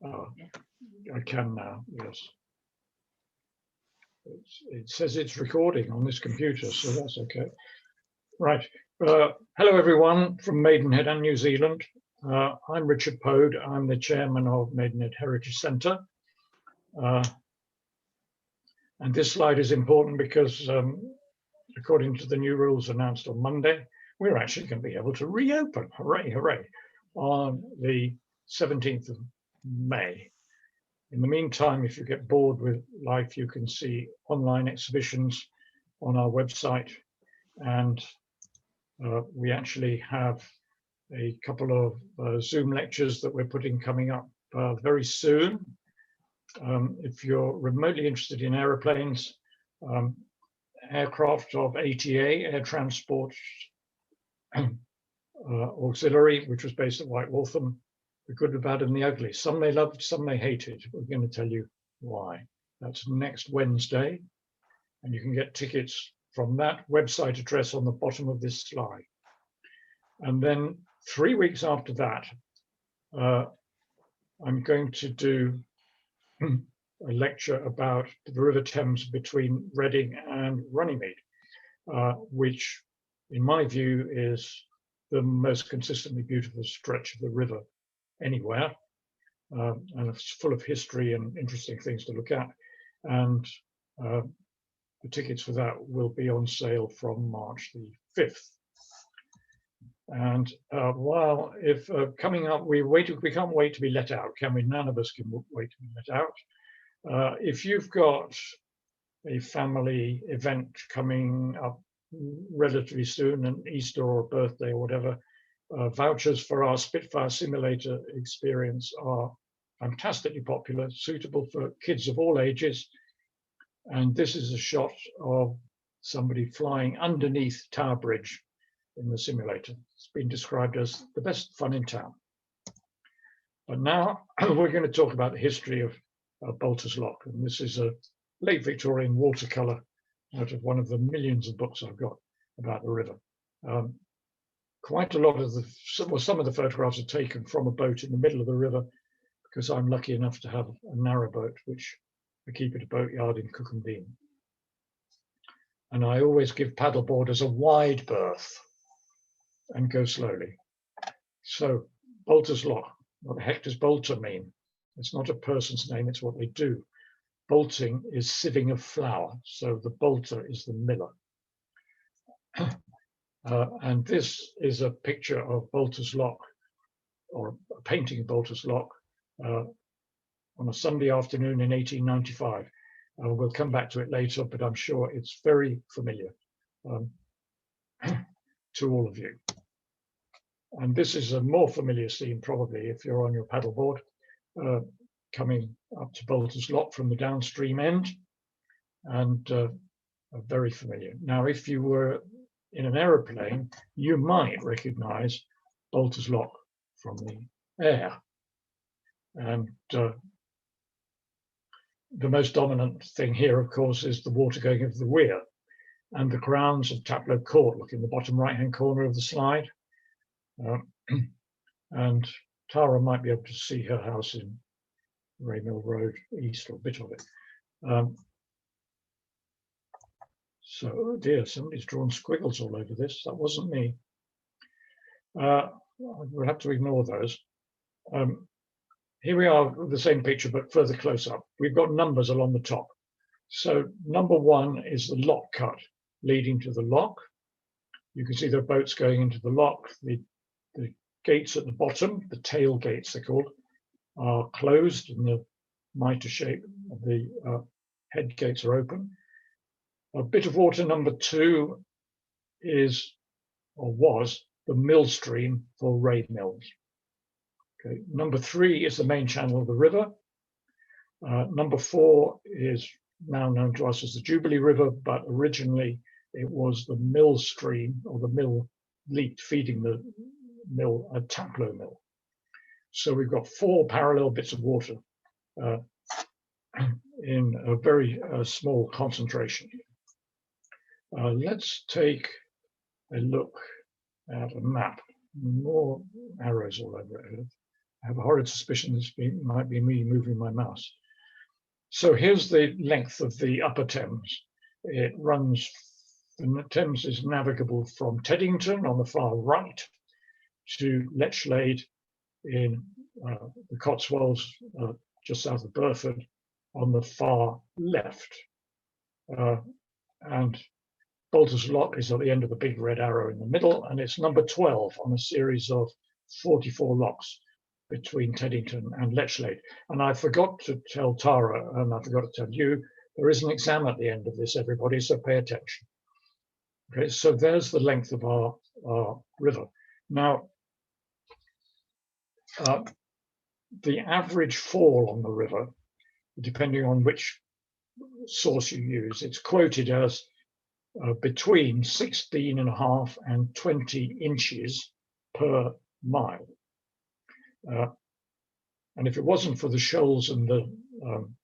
I can now, yes. It says it's recording on this computer, so that's okay. Right. Hello, everyone from Maidenhead and New Zealand. I'm Richard Pode. I'm the chairman of Maidenhead Heritage Centre. And this slide is important because according to the new rules announced on Monday, we're actually going to be able to reopen, hooray, hooray, on the 17th of May. In the meantime, if you get bored with life, you can see online exhibitions on our website. And we actually have a couple of Zoom lectures that we're putting coming up very soon. If you're remotely interested in aeroplanes, aircraft of ATA, Air Transport Auxiliary, which was based at White Waltham, the good, the bad, and the ugly. Some they loved, some they hated. We're going to tell you why. That's next Wednesday, and you can get tickets from that website address on the bottom of this slide. And then 3 weeks after that, I'm going to do a lecture about the River Thames between Reading and Runnymede, which, in my view, is the most consistently beautiful stretch of the river anywhere, and it's full of history and interesting things to look at. And the tickets for that will be on sale from March the 5th. And while if coming up, we can't wait to be let out, can we? None of us can wait to be let out. If you've got a family event coming up relatively soon, an Easter or a birthday or whatever, vouchers for our Spitfire simulator experience are fantastically popular, suitable for kids of all ages. And this is a shot of somebody flying underneath Tower Bridge in the simulator. It's been described as the best fun in town. But now we're going to talk about the history of Boulters Lock. And this is a late Victorian watercolor out of one of the millions of books I've got about the river. Quite a lot of some of the photographs are taken from a boat in the middle of the river, because I'm lucky enough to have a narrow boat, which I keep at a boatyard in Cook and Bean. And I always give paddleboarders a wide berth and go slowly. So Boulters Lock, what the heck does bolter mean? It's not a person's name, it's what they do. Bolting is sieving of flour, so the bolter is the miller. And this is a picture of Boulters Lock, or a painting of Boulters Lock, on a Sunday afternoon in 1895. We'll come back to it later, but I'm sure it's very familiar to all of you. And this is a more familiar scene, probably, if you're on your paddleboard, coming up to Boulters Lock from the downstream end, and very familiar. Now, if you were in an aeroplane, you might recognize Boulters Lock from the air. And the most dominant thing here, of course, is the water going into the weir, and the grounds of Taplow Court. Look in the bottom right-hand corner of the slide. And Tara might be able to see her house in Raymill Road East, or a bit of it. So, oh dear, somebody's drawn squiggles all over this. That wasn't me. We'll have to ignore those. Here we are with the same picture, but further close up. We've got numbers along the top. So number 1 is the lock cut leading to the lock. You can see there are boats going into the lock. The gates at the bottom, the tail gates they're called, are closed, and the mitre shape of the head gates are open. A bit of water, number 2, is, or was, the mill stream for Ray Mills. Okay. Number 3 is the main channel of the river. Number 4 is now known to us as the Jubilee River, but originally it was the mill stream, or the mill leak feeding the mill at Taplow Mill. So we've got 4 parallel bits of water in a very small concentration. Let's take a look at a map. More arrows all over it. I have a horrid suspicion this might be me moving my mouse. So here's the length of the upper Thames. It runs, the Thames is navigable from Teddington on the far right to Lechlade in the Cotswolds, just south of Burford, on the far left. And Boulters Lock is at the end of the big red arrow in the middle, and it's number 12 on a series of 44 locks between Teddington and Lechlade. And I forgot to tell Tara, and I forgot to tell you, there is an exam at the end of this, everybody, so pay attention. Okay, so there's the length of our river. Now, the average fall on the river, depending on which source you use, it's quoted as between 16.5 and 20 inches per mile. And if it wasn't for the shoals and the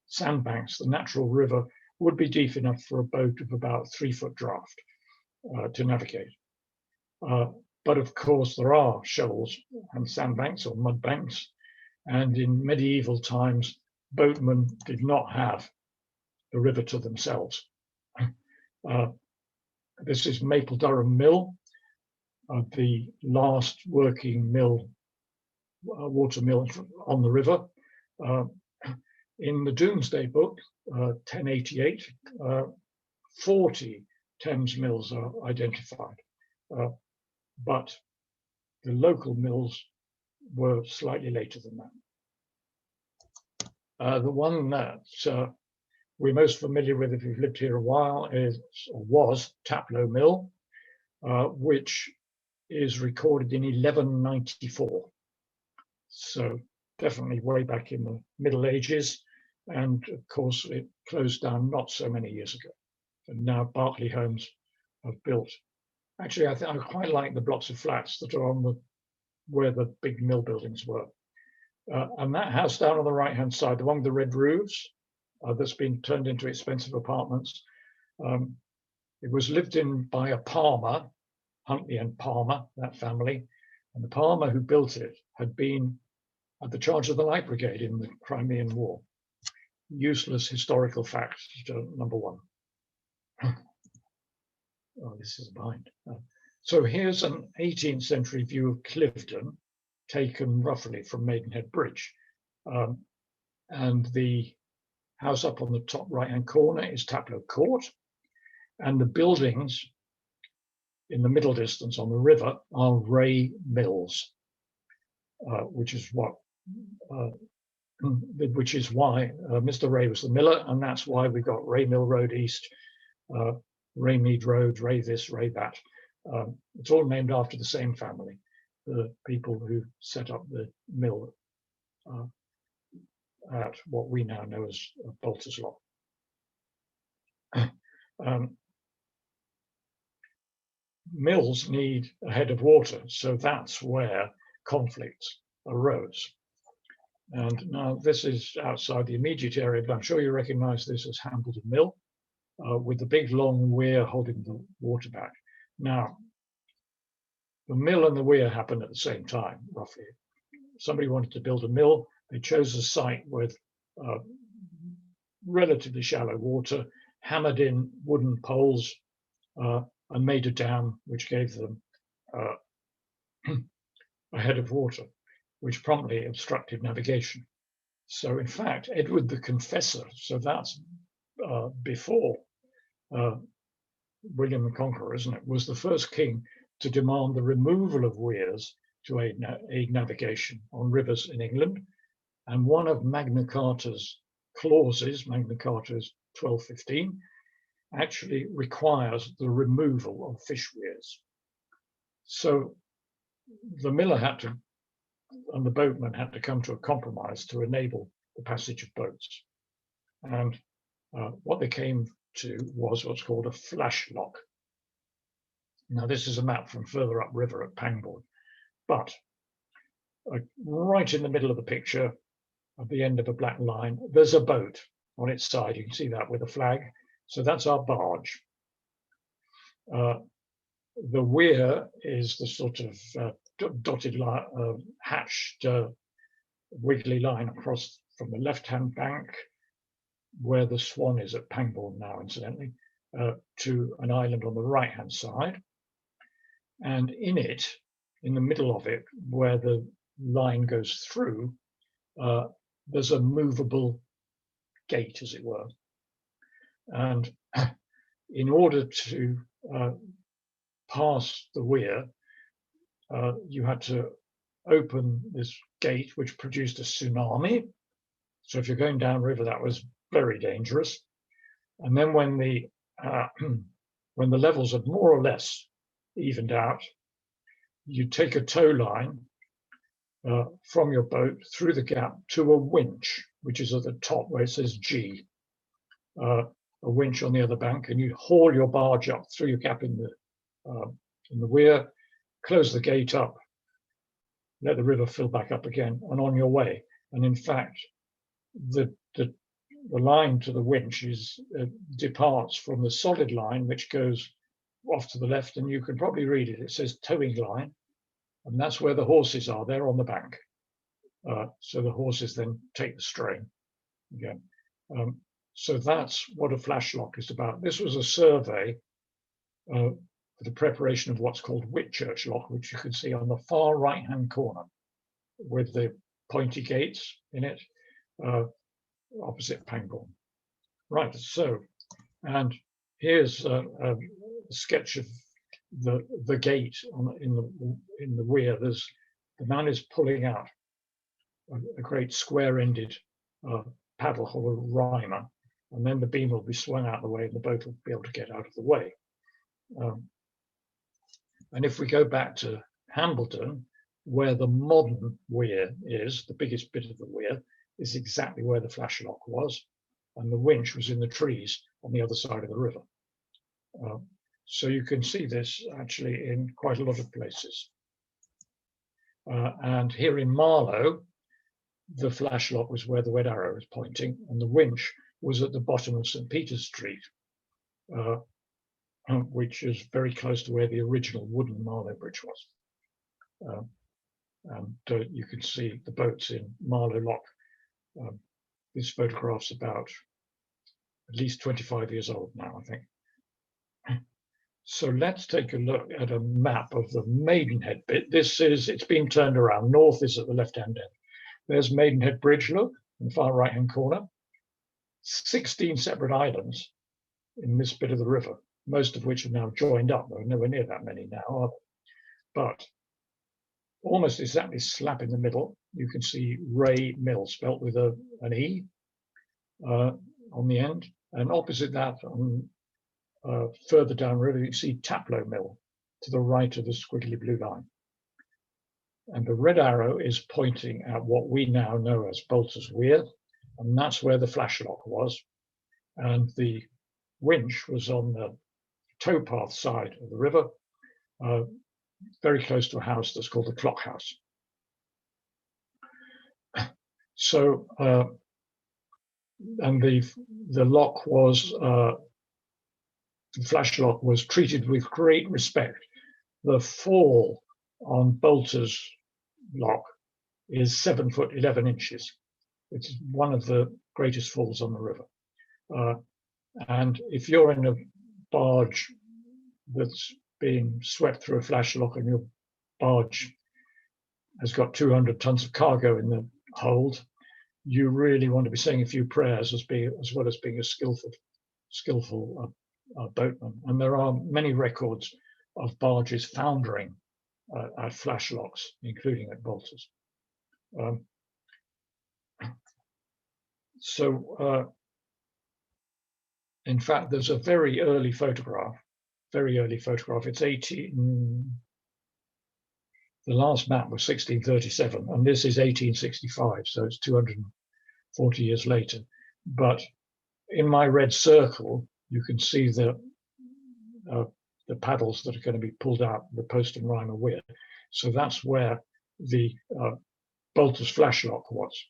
sandbanks, the natural river would be deep enough for a boat of about 3-foot draft to navigate. But of course, there are shoals and sandbanks or mud banks. And in medieval times, boatmen did not have the river to themselves. This is Maple Durham Mill, the last working mill, water mill on the river. In the Domesday Book, 1088, 40 Thames mills are identified, but the local mills were slightly later than that. The one that we're most familiar with, if you've lived here a while, was Taplow Mill, which is recorded in 1194. So definitely way back in the Middle Ages. And of course, it closed down not so many years ago. And now Berkeley Homes have built. Actually, I quite like the blocks of flats that are on where the big mill buildings were. And that house down on the right-hand side, the one with the red roofs, that's been turned into expensive apartments. It was lived in by a Palmer, Huntley and Palmer, that family. And the Palmer who built it had been at the charge of the Light Brigade in the Crimean War. Useless historical fact, number one. Oh, this is behind. So here's an 18th century view of Cliveden, taken roughly from Maidenhead Bridge. And the house up on the top right-hand corner is Taplow Court. And the buildings in the middle distance on the river are Ray Mills, which is why Mr. Ray was the miller, and that's why we got Ray Mill Road East, Raymead Road, Ray this, Ray that. It's all named after the same family, the people who set up the mill at what we now know as Boulters Lock. Mills need a head of water, so that's where conflicts arose. And now this is outside the immediate area, but I'm sure you recognize this as Hambledon Mill, with the big long weir holding the water back. Now, the mill and the weir happened at the same time, roughly. Somebody wanted to build a mill. They chose a site with relatively shallow water, hammered in wooden poles, and made a dam, which gave them a head of water, which promptly obstructed navigation. So in fact, Edward the Confessor, so that's before William the Conqueror, isn't it, was the first king to demand the removal of weirs to aid navigation on rivers in England. And one of Magna Carta's clauses, Magna Carta's 1215, actually requires the removal of fish weirs. So the miller had to, and the boatman had to come to a compromise to enable the passage of boats. And what they came to was what's called a flash lock. Now, this is a map from further upriver at Pangbourne, but right in the middle of the picture, at the end of a black line, there's a boat on its side. You can see that with a flag. So that's our barge. The weir is the sort of dotted line, hatched wiggly line across from the left-hand bank, where the Swan is at Pangbourne now, incidentally, to an island on the right-hand side. And in it, in the middle of it, where the line goes through, there's a movable gate, as it were. And in order to pass the weir, you had to open this gate, which produced a tsunami. So if you're going downriver, that was very dangerous. And then when the levels had more or less evened out, you take a tow line from your boat through the gap to a winch, which is at the top where it says G, a winch on the other bank, and you haul your barge up through your gap in the weir, close the gate up, let the river fill back up again, and on your way. And in fact, the line to the winch departs from the solid line, which goes off to the left, and you can probably read it. It says towing line, and that's where the horses are. They're on the bank. So the horses then take the strain again. So that's what a flash lock is about. This was a survey for the preparation of what's called Whitchurch Lock, which you can see on the far right-hand corner with the pointy gates in it, opposite Pangbourne. Right, so, and here's a sketch of the gate in the weir. The man is pulling out a great square-ended paddle called a rimer, and then the beam will be swung out of the way and the boat will be able to get out of the way. And if we go back to Hambledon, where the modern weir is, the biggest bit of the weir is exactly where the flash lock was, and the winch was in the trees on the other side of the river. So you can see this actually in quite a lot of places. And here in Marlow, the flash lock was where the red arrow is pointing, and the winch was at the bottom of St. Peter's Street, which is very close to where the original wooden Marlow Bridge was. And you can see the boats in Marlow Lock. This photograph's about at least 25 years old now, I think. So let's take a look at a map of the Maidenhead bit. It's been turned around. North is at the left-hand end. There's Maidenhead Bridge, look, in the far right-hand corner. 16 separate islands in this bit of the river, most of which are now joined up. There are nowhere near that many now, are there? But almost exactly slap in the middle, you can see Ray Mill, spelt with an E on the end. And opposite that, further downriver, you see Taplow Mill to the right of the squiggly blue line. And the red arrow is pointing at what we now know as Boulters Weir, and that's where the flash lock was. And the winch was on the towpath side of the river, very close to a house that's called the Clock House. So, and the lock was, the flash lock was treated with great respect. The fall on Boulters Lock is 7 foot 11 inches. It's one of the greatest falls on the river. And if you're in a barge that's being swept through a flash lock and your barge has got 200 tons of cargo in the hold, you really want to be saying a few prayers as well as being a skillful boatman. And there are many records of barges foundering at flash locks, including at Boulters. In fact, there's a very early photograph. It's the last map was 1637, and this is 1865, so it's 240 years later. But in my red circle, you can see the paddles that are going to be pulled out the post and rimer weir. So that's where the Boulters flash lock was.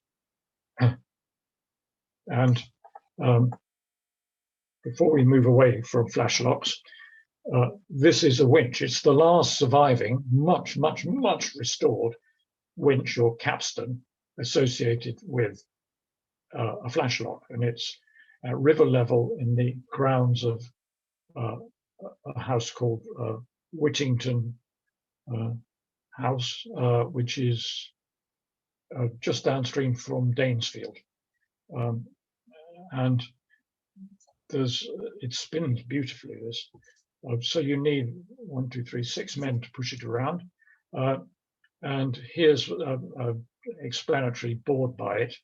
And before we move away from flash locks, this is a winch. It's the last surviving, much restored winch or capstan associated with a flashlock, and it's at river level in the grounds of a house called Whittington House, which is just downstream from Danesfield. And it spins beautifully, this. So you need 1, 2, 3, 6 men to push it around. And here's an explanatory board by it.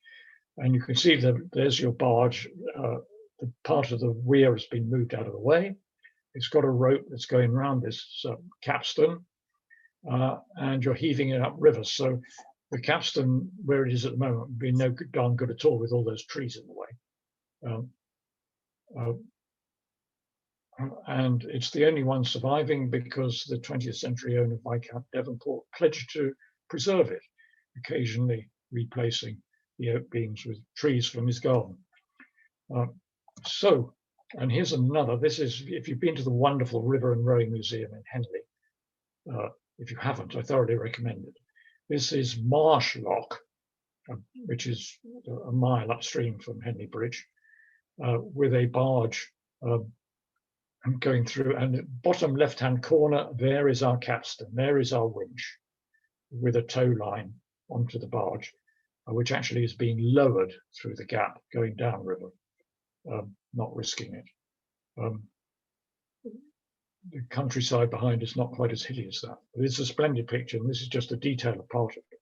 And you can see that there's your barge. The part of the weir has been moved out of the way. It's got a rope that's going around this capstan, and you're heaving it upriver. So the capstan, where it is at the moment, would be no darn good at all with all those trees in the way. And it's the only one surviving because the 20th century owner, Viscount Devonport, pledged to preserve it, occasionally replacing the oak beams with trees from his garden. And here's another. This is, if you've been to the wonderful River and Rowing Museum in Henley, if you haven't, I thoroughly recommend it. This is Marsh Lock, which is a mile upstream from Henley Bridge, with a barge going through, and bottom left-hand corner, there is our capstan, there is our winch with a tow line onto the barge, which actually is being lowered through the gap going downriver, not risking it. The countryside behind is not quite as hilly as that. But it's a splendid picture, and this is just a detail of part of it.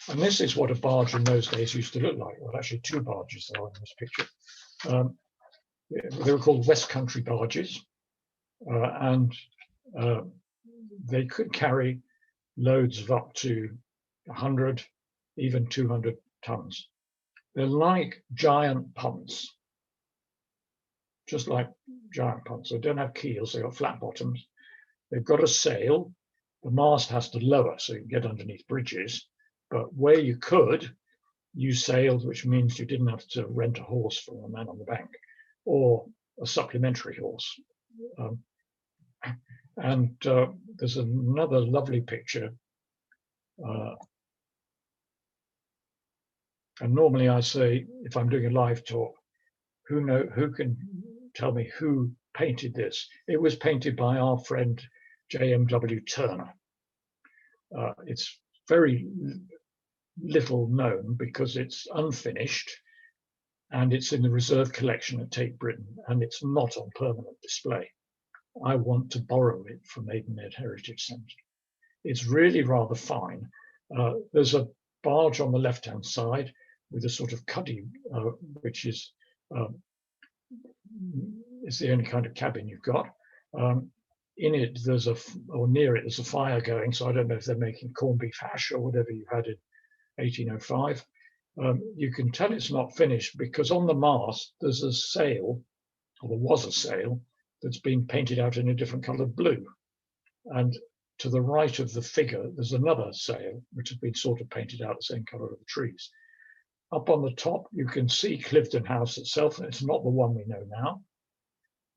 And this is what a barge in those days used to look like. Well, actually, 2 barges are in this picture. They were called West Country barges, and they could carry loads of up to 100, even 200 tons. They're like giant punts, just like giant punts. They don't have keels, they've got flat bottoms. They've got a sail. The mast has to lower so you can get underneath bridges. But where you could, you sailed, which means you didn't have to rent a horse from a man on the bank or a supplementary horse. There's another lovely picture. And normally I say, if I'm doing a live talk, who can tell me who painted this? It was painted by our friend J.M.W. Turner. It's very little known because it's unfinished and it's in the reserve collection at Tate Britain, and it's not on permanent display. I want to borrow it from Maidenhead Heritage Centre. It's really rather fine. There's a barge on the left-hand side with a sort of cuddy, which is the only kind of cabin you've got. In it, or near it, there's a fire going, so I don't know if they're making corned beef hash or whatever you had in 1805. You can tell it's not finished because on the mast there's a sail, or there was a sail, that's been painted out in a different coloured blue. And to the right of the figure, there's another sail, which has been sort of painted out the same colour of the trees. Up on the top, you can see Cliveden House itself, and it's not the one we know now.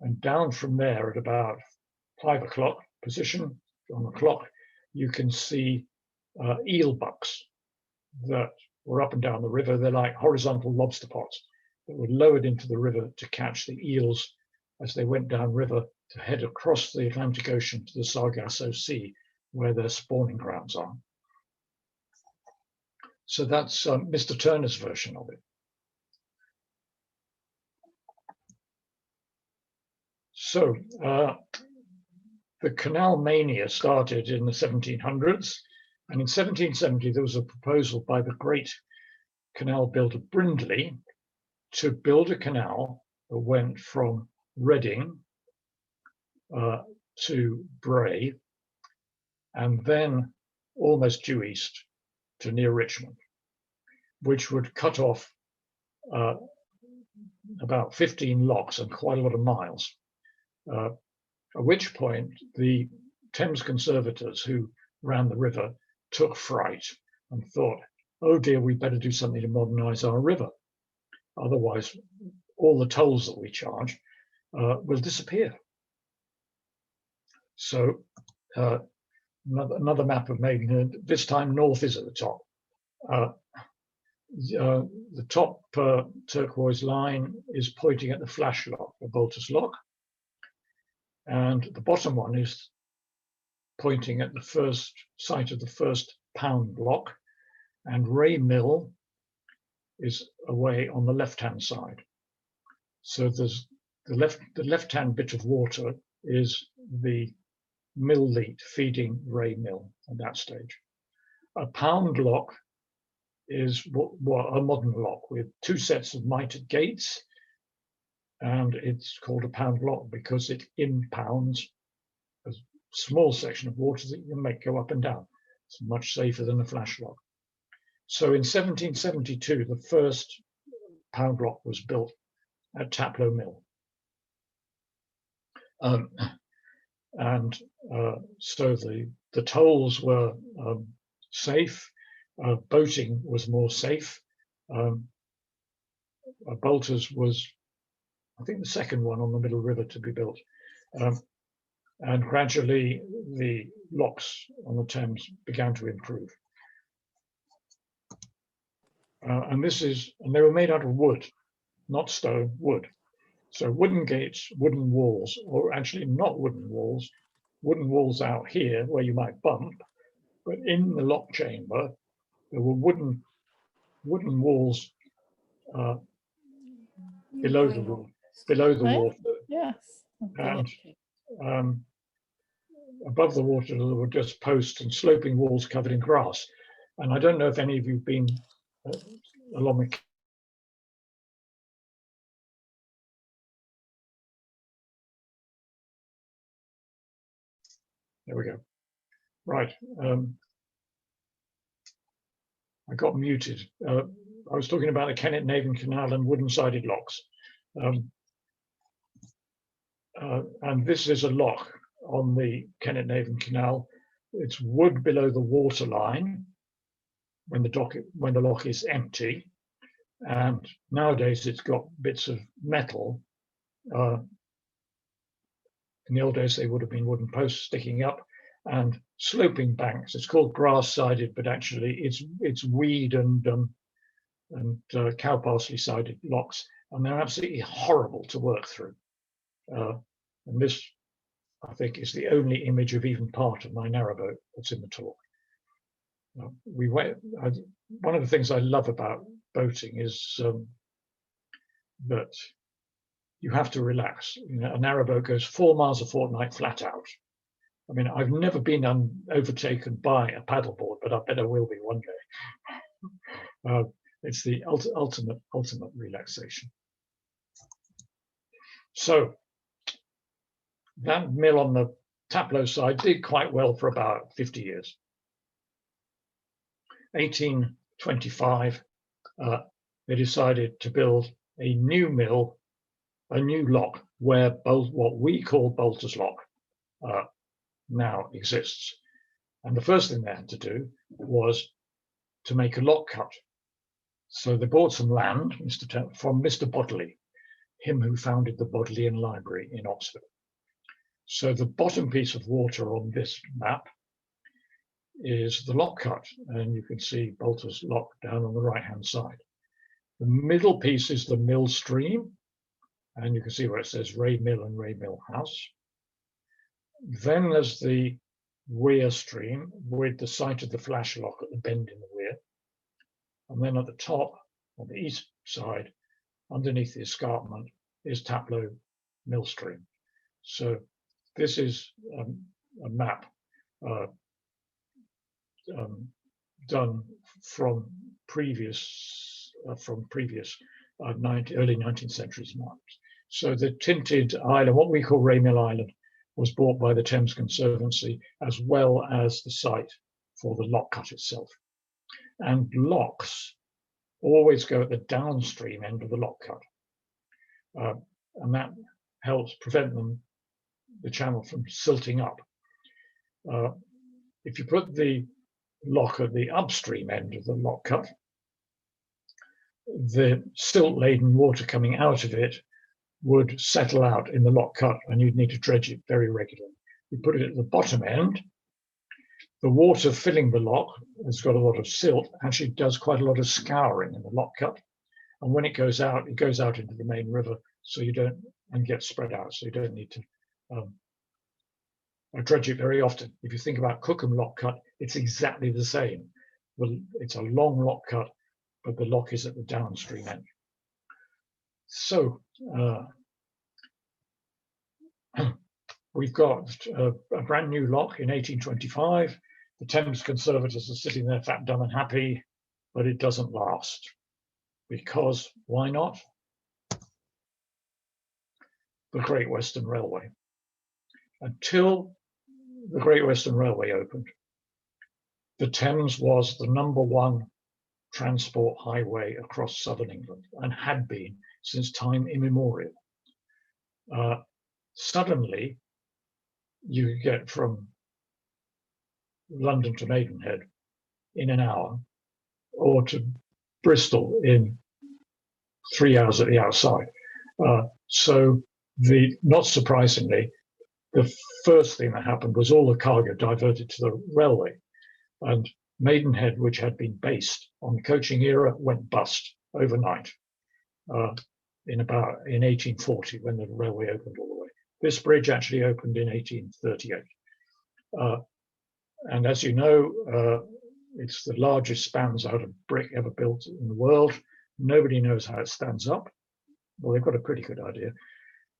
And down from there at about 5 o'clock position on the clock, you can see eel bucks that were up and down the river. They're like horizontal lobster pots that were lowered into the river to catch the eels as they went downriver to head across the Atlantic Ocean to the Sargasso Sea, where their spawning grounds are. So that's Mr. Turner's version of it. So the canal mania started in the 1700s, and in 1770 there was a proposal by the great canal builder Brindley to build a canal that went from Reading to Bray, and then almost due east to near Richmond, which would cut off about 15 locks and quite a lot of miles. At which point the Thames conservators who ran the river took fright and thought, oh dear, we better do something to modernize our river. Otherwise, all the tolls that we charge will disappear. So another map of Maidenhead. This time north is at the top. The top turquoise line is pointing at the flash lock, the Boulters lock, and the bottom one is pointing at the first site of the first pound lock, and Ray Mill is away on the left-hand side. So there's the left-hand bit of water is the mill leat feeding Ray Mill at that stage. A pound lock is a modern lock with two sets of mitered gates, and it's called a pound lock because it impounds a small section of water that you can make go up and down. It's much safer than a flash lock. So in 1772, the first pound lock was built at Taplow Mill. So the tolls were safe. Boating was more safe. Boulters was, I think, the second one on the Middle River to be built. And gradually the locks on the Thames began to improve. And they were made out of wood, not stone, wood. So wooden gates, wooden walls, or actually not wooden walls out here where you might bump, but in the lock chamber, there were wooden walls below the water. Yes. And above the water, there were just posts and sloping walls covered in grass. And I don't know if any of you've been along the. There we go. Right. I got muted. I was talking about the Kennet Naven Canal and wooden-sided locks. And this is a lock on the Kennet Naven Canal. It's wood below the water line when the lock is empty. And nowadays it's got bits of metal. In the old days, they would have been wooden posts sticking up and sloping banks. It's called grass-sided, but actually it's weed and cow parsley-sided locks, and they're absolutely horrible to work through. And this, I think, is the only image of even part of my narrowboat that's in the talk. One of the things I love about boating is that you have to relax. You know, a narrowboat goes 4 miles a fortnight flat out. I mean, I've never been overtaken by a paddleboard, but I bet I will be one day. It's the ultimate relaxation. So that mill on the Taplow side did quite well for about 50 years. 1825, they decided to build a new mill, a new lock, where what we call Boulters Lock now exists. And the first thing they had to do was to make a lock cut. So they bought some land from Mr. Bodley, him who founded the Bodleian Library in Oxford. So the bottom piece of water on this map is the lock cut, and you can see Boulters Lock down on the right-hand side. The middle piece is the mill stream, and you can see where it says Ray Mill and Ray Mill House. Then there's the weir stream with the site of the flash lock at the bend in the weir. And then at the top, on the east side, underneath the escarpment, is Taplow Mill Stream. So this is a map done from previous early 19th century maps. So the tinted island, what we call Ray Mill Island, was bought by the Thames Conservancy, as well as the site for the lock cut itself. And locks always go at the downstream end of the lock cut. And that helps prevent the channel from silting up. If you put the lock at the upstream end of the lock cut, the silt-laden water coming out of it would settle out in the lock cut, and you'd need to dredge it very regularly. You put it at the bottom end, The water filling the lock has got a lot of silt, actually does quite a lot of scouring in the lock cut. And when it goes out into the main river, so you don't, and gets spread out, so you don't need to dredge it very often. If you think about Cookham lock cut, it's exactly the same. Well, it's a long lock cut, but the lock is at the downstream end. So we've got a brand new lock in 1825. The Thames Conservators are sitting there fat, dumb and happy, but it doesn't last. Because why not? The Great Western Railway. Until the Great Western Railway opened, the Thames was the #1 transport highway across southern England and had been since time immemorial. Suddenly, you could get from London to Maidenhead in an hour, or to Bristol in 3 hours at the outside. So, not surprisingly, the first thing that happened was all the cargo diverted to the railway, and Maidenhead, which had been based on the coaching era, went bust overnight in 1840 when the railway opened all the way. This bridge actually opened in 1838. And as you know, it's the largest spans out of brick ever built in the world. Nobody knows how it stands up. Well, they've got a pretty good idea,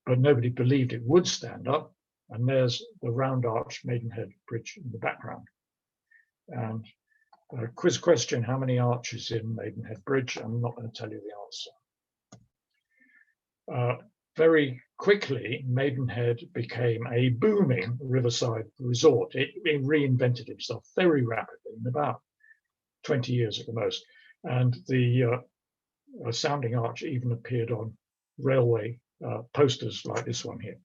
but nobody believed it would stand up. And there's the round arch Maidenhead Bridge in the background. And quiz question, how many arches in Maidenhead Bridge? I'm not going to tell you the answer. Very quickly, Maidenhead became a booming riverside resort. It reinvented itself very rapidly in about 20 years at the most. And the sounding arch even appeared on railway posters like this one here.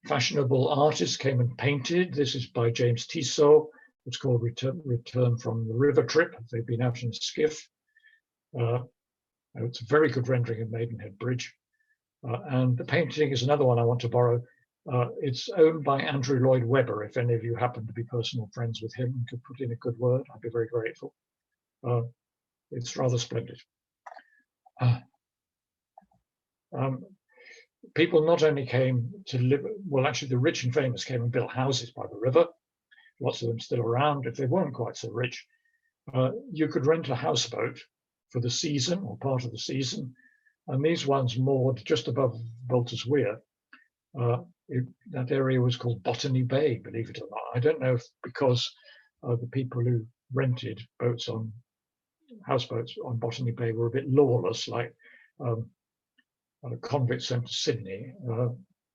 Fashionable artists came and painted. This is by James Tissot. It's called Return from the River Trip. They've been out in a skiff. It's a very good rendering of Maidenhead Bridge. And the painting is another one I want to borrow. It's owned by Andrew Lloyd Webber. If any of you happen to be personal friends with him and could put in a good word, I'd be very grateful. It's rather splendid. People not only came to live, well, actually the rich and famous came and built houses by the river. Lots of them still around. If they weren't quite so rich, you could rent a houseboat for the season or part of the season. And these ones moored just above Boulters Weir. That area was called Botany Bay, believe it or not. I don't know if because the people who rented boats on houseboats on Botany Bay were a bit lawless, like convicts sent to Sydney.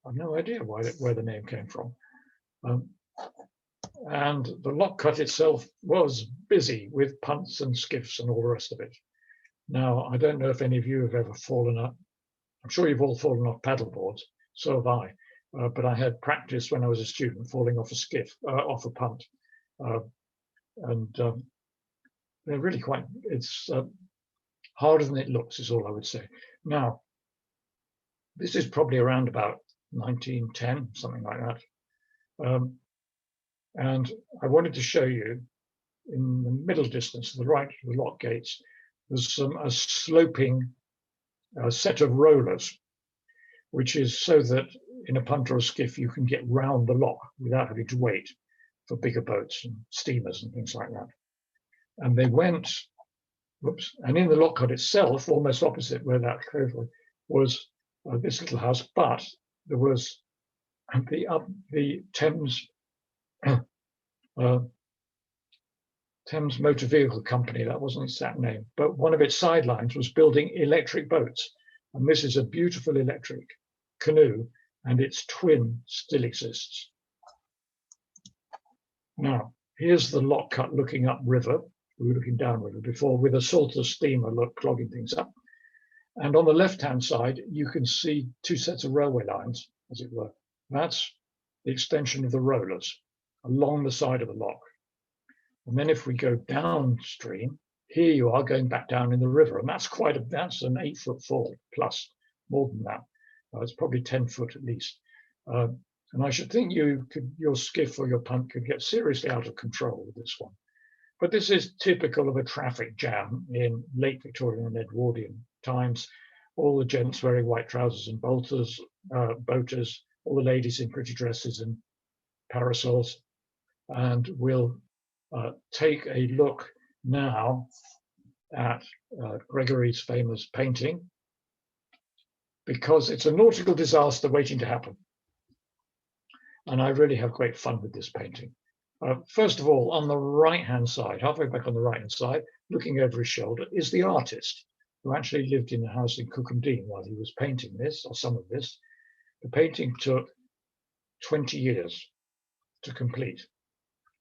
I've no idea where the name came from. And the lock cut itself was busy with punts and skiffs and all the rest of it. Now, I don't know if any of you have ever fallen up. I'm sure you've all fallen off paddle boards. So have I. But I had practice when I was a student falling off a skiff, off a punt. They're really quite, it's harder than it looks is all I would say. Now, this is probably around about 1910, something like that. And I wanted to show you in the middle distance, to the right of the lock gates, there's a sloping set of rollers, which is so that in a punt or a skiff you can get round the lock without having to wait for bigger boats and steamers and things like that. And they went, whoops, and in the lock cut itself, almost opposite where that curve was this little house, but there was the Thames Thames Motor Vehicle Company, that wasn't its exact name, but one of its sidelines was building electric boats. And this is a beautiful electric canoe, and its twin still exists. Now, here's the lock cut looking upriver. We were looking downriver before with a Salter steamer clogging things up. And on the left-hand side, you can see two sets of railway lines, as it were. That's the extension of the rollers along the side of the lock. And then if we go downstream, here you are going back down in the river, and that's that's an 8-foot fall plus, more than that. It's probably 10 foot at least. And I should think your skiff or your punt could get seriously out of control with this one. But this is typical of a traffic jam in late Victorian and Edwardian times. All the gents wearing white trousers and boaters, all the ladies in pretty dresses and parasols. And we'll take a look now at Gregory's famous painting, because it's a nautical disaster waiting to happen. And I really have great fun with this painting. First of all, on the right-hand side, halfway back on the right-hand side, looking over his shoulder, is the artist who actually lived in the house in Cookham while he was painting this, or some of this. The painting took 20 years to complete.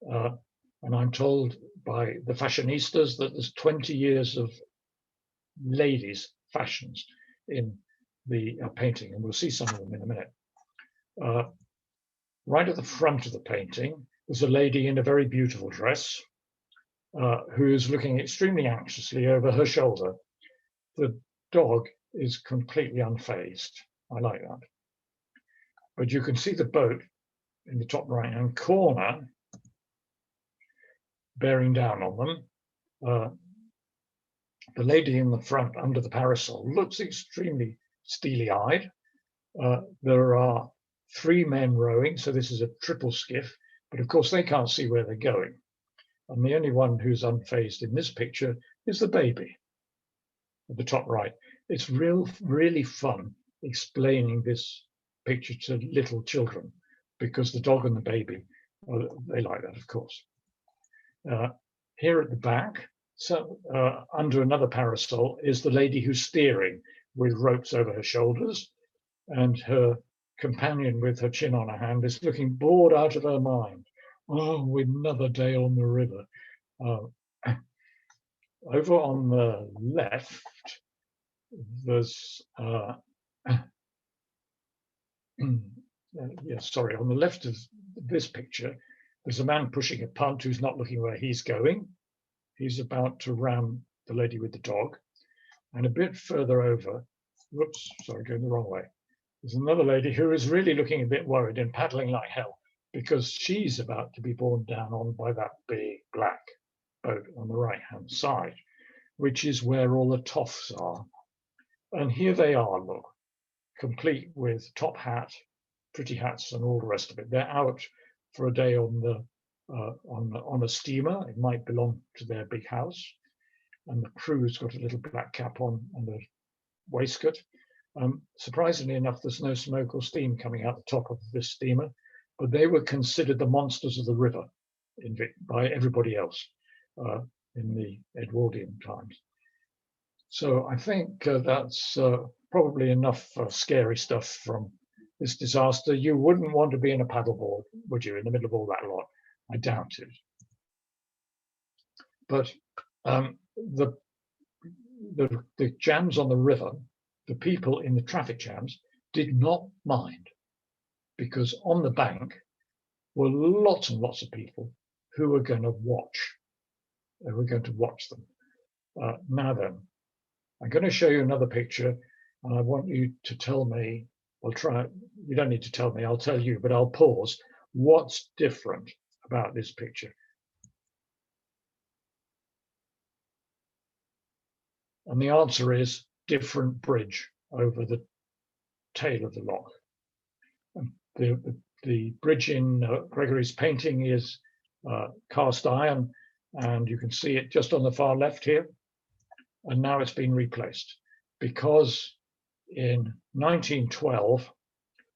And I'm told by the fashionistas that there's 20 years of ladies' fashions in the painting, and we'll see some of them in a minute. Right at the front of the painting, there's a lady in a very beautiful dress who is looking extremely anxiously over her shoulder. The dog is completely unfazed. I like that. But you can see the boat in the top right-hand corner bearing down on them. The lady in the front under the parasol looks extremely steely-eyed. There are 3 men rowing, so this is a triple skiff, but of course they can't see where they're going. And the only one who's unfazed in this picture is the baby at the top right. It's really fun explaining this picture to little children, because the dog and the baby, they like that, of course. Here at the back, so under another parasol, is the lady who's steering with ropes over her shoulders, and her companion with her chin on her hand is looking bored out of her mind. Oh, another day on the river. Over on the left, there's on the left of this picture, there's a man pushing a punt who's not looking where he's going. He's about to ram the lady with the dog. And a bit further over, whoops, sorry, going the wrong way. There's another lady who is really looking a bit worried and paddling like hell, because she's about to be borne down on by that big black boat on the right-hand side, which is where all the toffs are. And here they are, look, complete with top hat, pretty hats, and all the rest of it. They're out for a day on a steamer. It might belong to their big house, and the crew's got a little black cap on and a waistcoat. Surprisingly enough, there's no smoke or steam coming out the top of this steamer, but they were considered the monsters of the river by everybody else in the Edwardian times. So I think that's probably enough scary stuff from this disaster. You wouldn't want to be in a paddleboard, would you, in the middle of all that lot? I doubt it. But the jams on the river, the people in the traffic jams did not mind, because on the bank were lots and lots of people who were going to watch. They were going to watch them. Now then, I'm going to show you another picture, and I want you to tell me, you don't need to tell me, I'll tell you, but I'll pause. What's different about this picture? And the answer is different bridge over the tail of the loch. The bridge in Gregory's painting is cast iron, and you can see it just on the far left here. And now it's been replaced, because in 1912,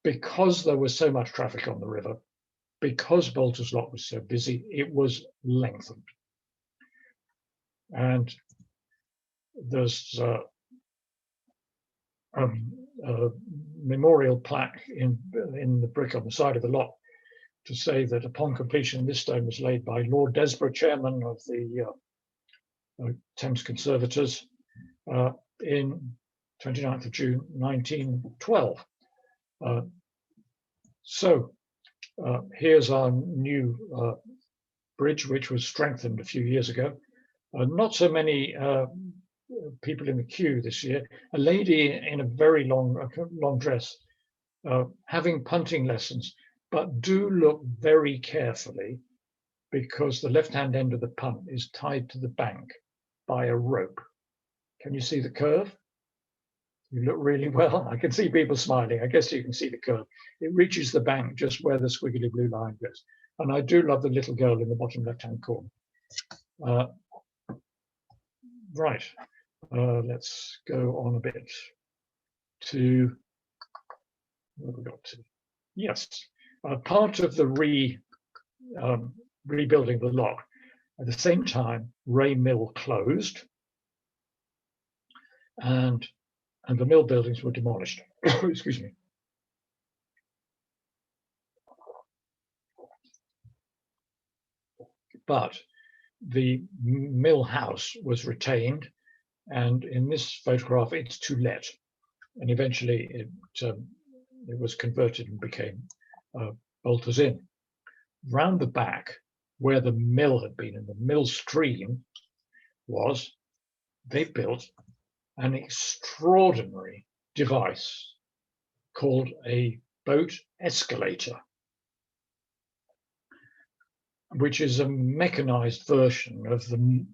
because there was so much traffic on the river, because Boulters Lock was so busy, it was lengthened. And there's a memorial plaque in the brick on the side of the lock to say that upon completion, this stone was laid by Lord Desborough, chairman of the Thames Conservators, in 29th of June 1912. Here's our new bridge, which was strengthened a few years ago. Not so many people in the queue this year. A lady in a very long dress having punting lessons, but do look very carefully, because the left-hand end of the punt is tied to the bank by a rope. Can you see the curve? You look really well. I can see people smiling. I guess you can see the curve. It reaches the bank just where the squiggly blue line goes. And I do love the little girl in the bottom left-hand corner. Right, let's go on a bit to what we got to. Yes, part of the rebuilding the lock. At the same time, Ray Mill closed, and the mill buildings were demolished. Excuse me. But the mill house was retained, and in this photograph, it's to let. And eventually, it was converted and became Boulters Inn. Round the back, where the mill had been and the mill stream was, they built an extraordinary device called a boat escalator, which is a mechanized version of the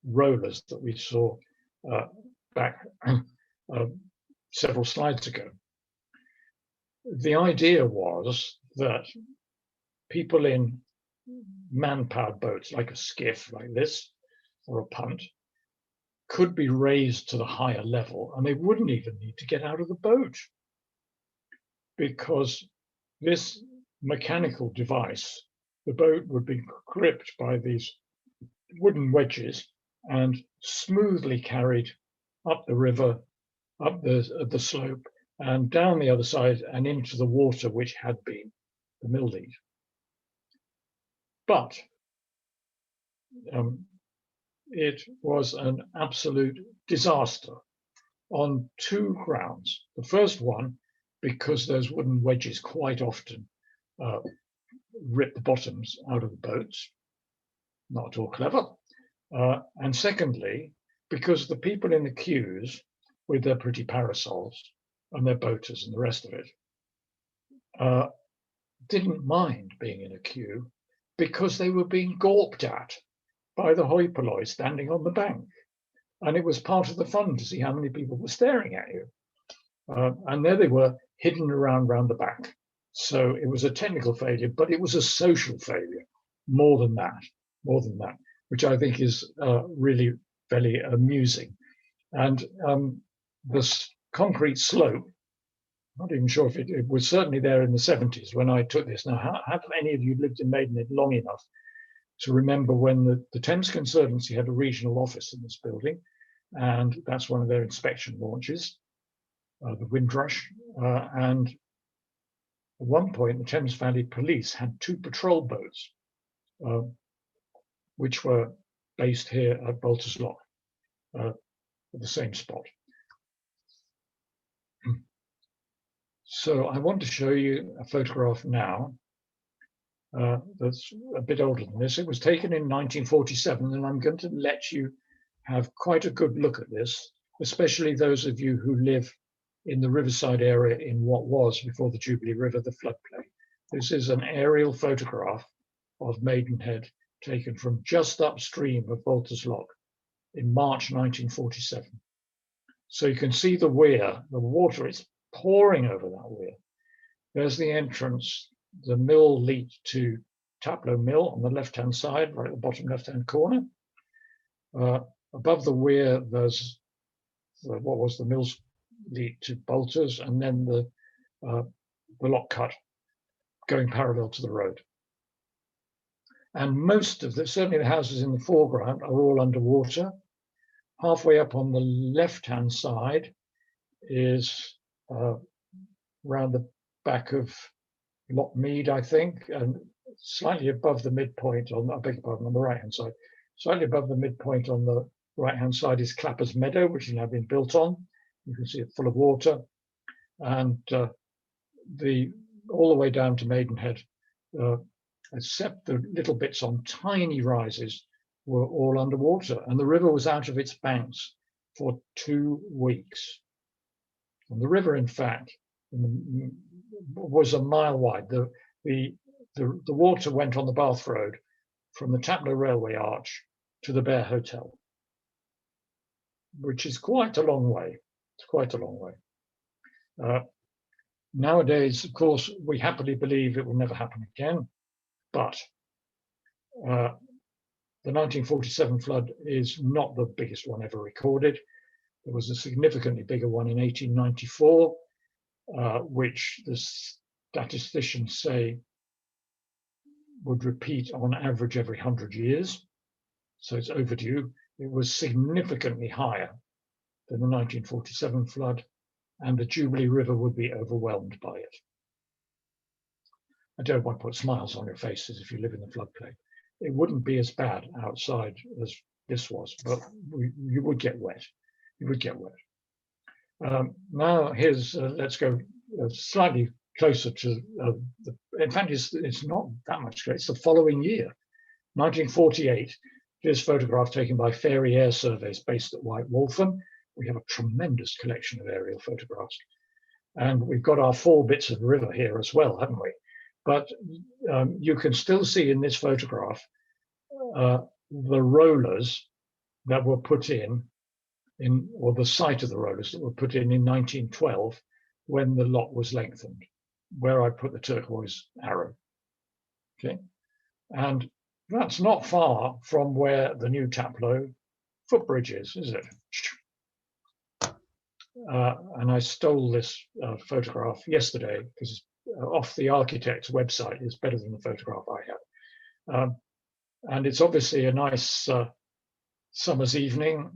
rollers that we saw back several slides ago. The idea was that people in man-powered boats, like a skiff like this, or a punt, could be raised to the higher level, and they wouldn't even need to get out of the boat, because this mechanical device, the boat would be gripped by these wooden wedges and smoothly carried up the river, up the slope, and down the other side and into the water, which had been the mill lead. But it was an absolute disaster on two grounds. The first one, because those wooden wedges quite often rip the bottoms out of the boats, not at all clever. And secondly, because the people in the queues with their pretty parasols and their boaters and the rest of it didn't mind being in a queue, because they were being gawped at by the hoi polloi standing on the bank. And it was part of the fun to see how many people were staring at you. And there they were, hidden around the back. So it was a technical failure, but it was a social failure, more than that, which I think is really very amusing. And this concrete slope, I'm not even sure if it was certainly there in the 70s when I took this. Now, have any of you lived in Maidenhead long enough to remember when the Thames Conservancy had a regional office in this building, and that's one of their inspection launches, the Windrush. And at one point, the Thames Valley Police had two patrol boats, which were based here at Boulters Lock, at the same spot. So I want to show you a photograph now that's a bit older than this. It was taken in 1947, and I'm going to let you have quite a good look at this, especially those of you who live in the Riverside area in what was, before the Jubilee River, the floodplain. This is an aerial photograph of Maidenhead taken from just upstream of Boulters Lock in March 1947. So you can see the weir, the water is pouring over that weir. There's the entrance. The mill leads to Taplow Mill on the left-hand side, right at the bottom left-hand corner. Above the weir, there's what was the mill's lead to Boulters, and then the lock cut going parallel to the road. And most of certainly the houses in the foreground are all underwater. Halfway up on the left-hand side is around the back of Lockmead, I think, and slightly above the midpoint on, I beg your pardon, on the right-hand side. Slightly above the midpoint on the right-hand side is Clapper's Meadow, which has now been built on. You can see it full of water. And all the way down to Maidenhead, except the little bits on tiny rises, were all underwater. And the river was out of its banks for 2 weeks. And the river, in fact, was a mile wide. the water went on the Bath Road from the Taplow Railway Arch to the Bear Hotel, which is quite a long way. It's quite a long way. Nowadays, of course, we happily believe it will never happen again, but the 1947 flood is not the biggest one ever recorded. There was a significantly bigger one in 1894, which the statisticians say would repeat on average every 100 years. So it's overdue. It was significantly higher than the 1947 flood, and the Jubilee River would be overwhelmed by it. I don't want to put smiles on your faces if you live in the floodplain. It wouldn't be as bad outside as this was, but you would get wet. You would get wet. Now here's, let's go slightly closer to, in fact, it's not that much closer. It's the following year, 1948. This photograph taken by Fairy Air Surveys based at White Waltham. We have a tremendous collection of aerial photographs. And we've got our 4 bits of river here as well, haven't we? But you can still see in this photograph the rollers that were put in, or the site of the rollers that were put in 1912 when the lock was lengthened, where I put the turquoise arrow. Okay, and that's not far from where the new Taplow footbridge is it? And I stole this photograph yesterday because off the architect's website. It's better than the photograph I have. And it's obviously a nice summer's evening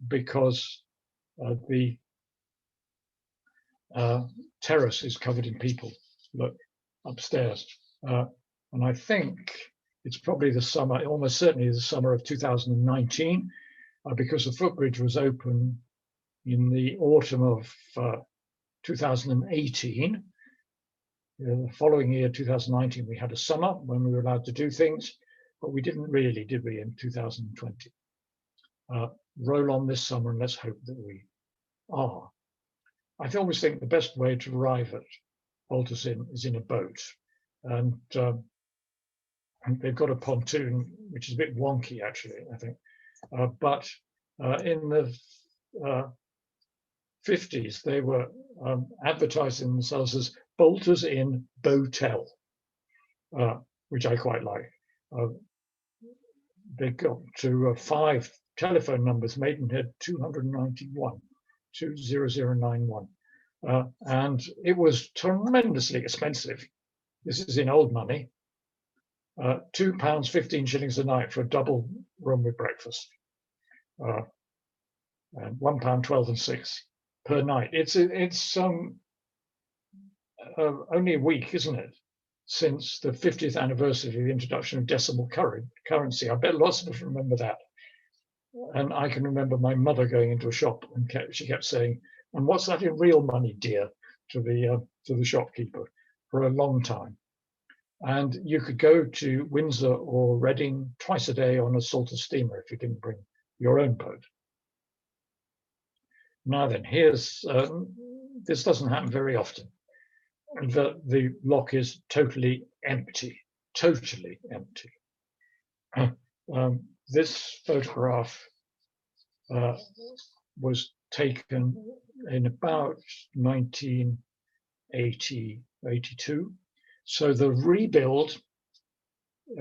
because the terrace is covered in people. Look, upstairs. And I think it's probably the summer, almost certainly the summer of 2019, because the footbridge was open in the autumn of 2018. The following year, 2019, we had a summer when we were allowed to do things, but we didn't really, did we, in 2020? Roll on this summer and let's hope that we are. I always think the best way to arrive at Boulters is in a boat. And they've got a pontoon, which is a bit wonky, actually, I think. But in the 50s, they were advertising themselves as Boulters in Botel, which I quite like. They got to 5 telephone numbers: Maidenhead 291 20091, and it was tremendously expensive. This is in old money. £2 15 shillings a night for a double room with breakfast, and £1 12 and 6 per night. It's only a week, isn't it, since the 50th anniversary of the introduction of decimal currency. I bet lots of us remember that. And I can remember my mother going into a shop and she kept saying, "And what's that in real money, dear?" to the shopkeeper for a long time. And you could go to Windsor or Reading twice a day on a Salter steamer if you didn't bring your own boat. Now then, here's this doesn't happen very often. The lock is totally empty, totally empty. This photograph was taken in about 1980, 82. So the rebuild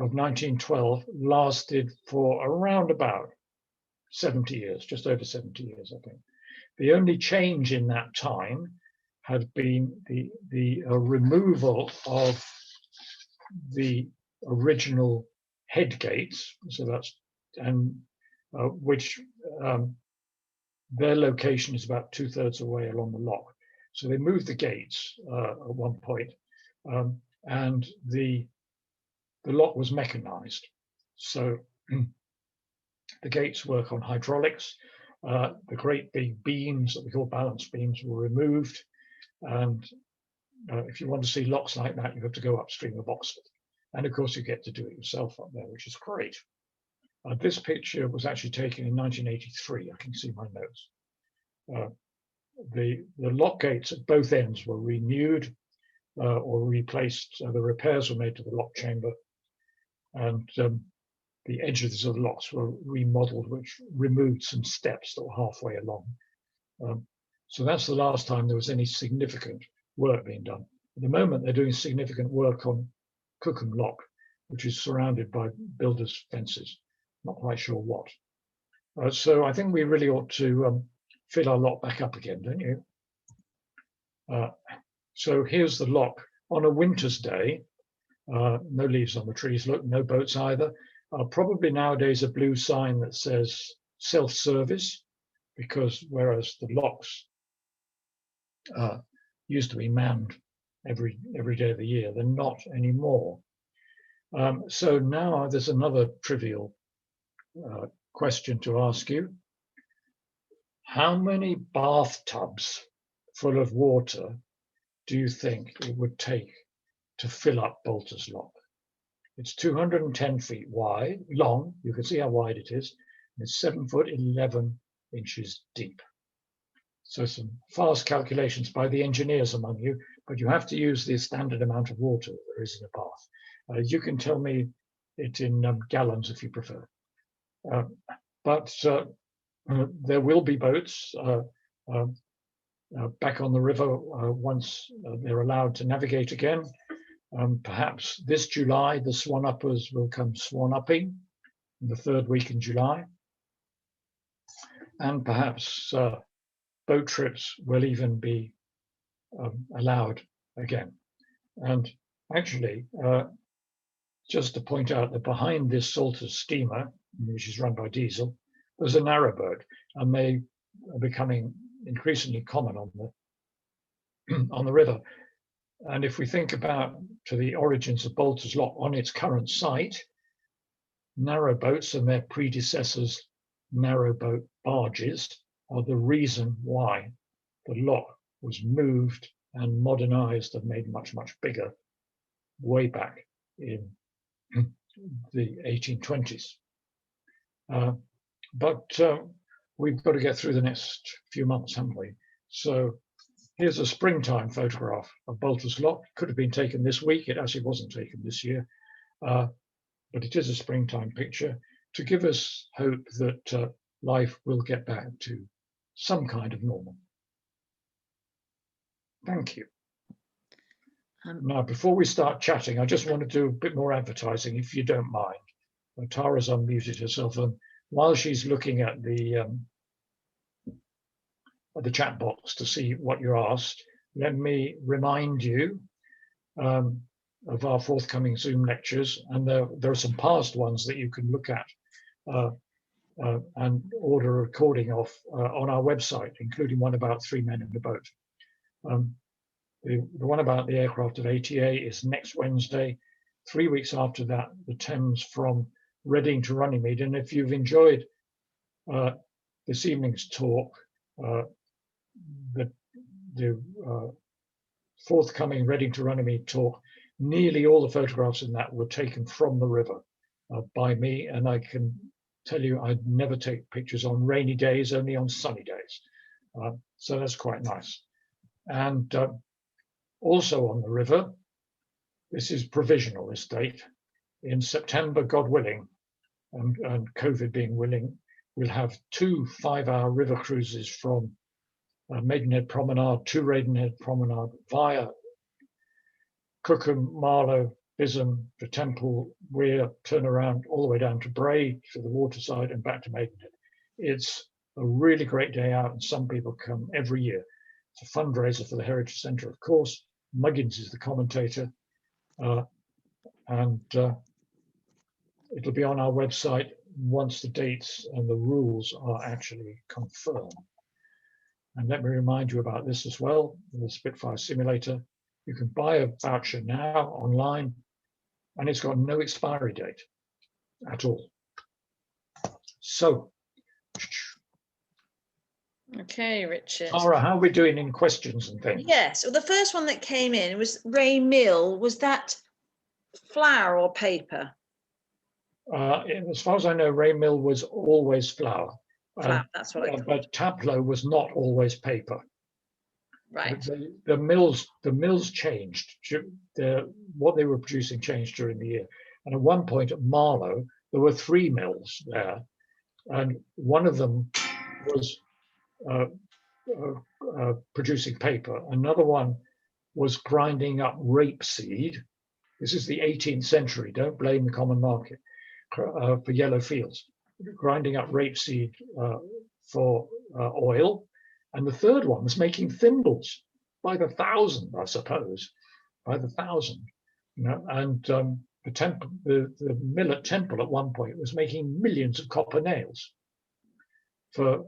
of 1912 lasted for around about 70 years, just over 70 years, I think. The only change in that time had been the removal of the original head gates. So that's, and which their location is about 2/3 away along the lock. So they moved the gates at one point, and the lock was mechanized. So the gates work on hydraulics. The great big beams that we call balance beams were removed. And if you want to see locks like that, you have to go upstream of Oxford. And of course, you get to do it yourself up there, which is great. This picture was actually taken in 1983. I can see my notes. The lock gates at both ends were renewed. or replaced. The repairs were made to the lock chamber, and the edges of the locks were remodeled, which removed some steps that were halfway along. So that's the last time there was any significant work being done. At the moment, they're doing significant work on Cookham Lock, which is surrounded by builders' fences. Not quite sure what. So I think we really ought to fill our lock back up again, don't you? So here's the lock on a winter's day. No leaves on the trees, look, no boats either. Probably nowadays a blue sign that says self-service, because whereas the locks used to be manned every day of the year, they're not anymore. So now there's another trivial question to ask you. How many bathtubs full of water do you think it would take to fill up Boulters Lock? It's 210 feet wide, long. You can see how wide it is. It's 7 foot 11 inches deep. So some fast calculations by the engineers among you, but you have to use the standard amount of water there is in a bath. You can tell me it in gallons if you prefer. But there will be boats back on the river once they're allowed to navigate again. Perhaps this July, the swan uppers will come swan upping in the third week in July. And perhaps boat trips will even be allowed again. And actually, just to point out that behind this Salters steamer, which is run by diesel, there's a narrowboat, and they are becoming increasingly common on the river. And if we think about to the origins of Boulters Lock on its current site, narrowboats and their predecessors, narrowboat barges, are the reason why the lock was moved and modernized and made much, much bigger way back in the 1820s. But we've got to get through the next few months, haven't we? So here's a springtime photograph of Boulters Lock. Could have been taken this week. It actually wasn't taken this year, but it is a springtime picture to give us hope that life will get back to some kind of normal. Thank you. Now, before we start chatting, I just want to do a bit more advertising, if you don't mind. Tara's unmuted herself, and while she's looking at the chat box to see what you're asked, let me remind you of our forthcoming Zoom lectures, and there are some past ones that you can look at and order a recording of on our website, including one about 3 men in a boat. The one about the aircraft of ATA is next Wednesday. 3 weeks after that, the Thames from Reading to Runnymede. And if you've enjoyed this evening's talk, the forthcoming Reading to Runnymede talk, nearly all the photographs in that were taken from the river by me. And I can tell you, I'd never take pictures on rainy days, only on sunny days. So that's quite nice. And also on the river, this is provisional, this date. In September, God willing, and COVID being willing, we'll have 2 5-hour river cruises from Maidenhead Promenade to Maidenhead Promenade via Cookham, Marlow, Bisham, the Temple, Weir, turn around all the way down to Bray, to the waterside, and back to Maidenhead. It's a really great day out, and some people come every year. It's a fundraiser for the Heritage Centre, of course. Muggins is the commentator, and it'll be on our website once the dates and the rules are actually confirmed. And let me remind you about this as well, the Spitfire Simulator. You can buy a voucher now online, and it's got no expiry date at all. So, okay, Richard. Tara, how are we doing in questions and things? Yes, well, the first one that came in was Ray Mill. Was that flour or paper? As far as I know, Ray Mill was always flour. Flour, that's what I thought. But Taplow was not always paper. Right. The mills changed. What they were producing changed during the year. And at one point at Marlow, there were 3 mills there, and one of them was producing paper. Another one was grinding up rapeseed. This is the 18th century. Don't blame the common market for yellow fields. Grinding up rapeseed for oil. And the third one was making thimbles by the thousand, I suppose, by the thousand. And the mill at Temple at one point was making millions of copper nails for